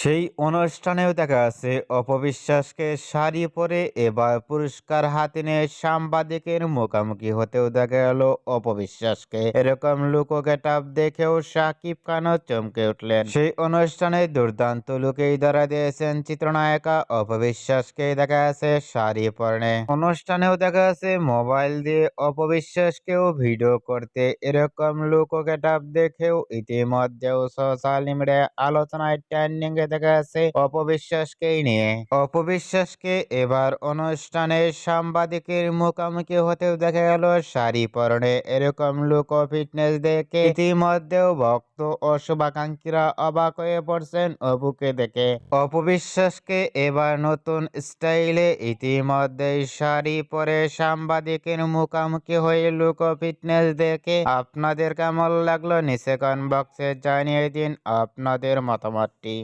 সেই অনুষ্ঠানেও দেখা যাচ্ছে অপবিশ্বাসকে শাড়ি পরে এবার পুরস্কার হাতে নিয়ে সাংবাদিকের মুখোমুখি হতেও দেখা গেল অপবিশ্বাসকে। এরকম লুকো গেটআপ দেখেও শাকিব খানও চমকে উঠলেন। সেই অনুষ্ঠানে দুর্দান্ত লুকেই ধরা দিয়েছেন চিত্রনায়িকা অপবিশ্বাসকে, দেখা যাচ্ছে শাড়ি পরে। অনুষ্ঠানেও দেখা যাচ্ছে মোবাইল দিয়ে অপবিশ্বাসকেও ভিডিও করতে। এরকম লুকো গেটআপ দেখেও ইতিমধ্যেও সোশ্যাল মিডিয়ায় আলোচনায় ট্রেন্ডিং এ দেখা যাচ্ছে অপবিশ্বাসকেই নিয়ে। অপবিশ্বাসকে এবার অনুষ্ঠানে সাংবাদিকের মুখোমুখি হতেও দেখা গেল শাড়ি পরনে। এরকম লুক ও ফিটনেস দেখে ইতিমধ্যেও ভক্ত ও শুভাকাঙ্ক্ষীরা অবাক হয়ে পড়ছেন অপুকে দেখে। অপবিশ্বাসকে এবার নতুন স্টাইলে ইতিমধ্যেই শাড়ি পরে সাংবাদিকের মুখোমুখি হয়ে লুক ও ফিটনেস দেখে আপনাদের কেমন লাগলো নিচে কমেন্ট বক্সে জানিয়ে দিন আপনাদের মতামতটি।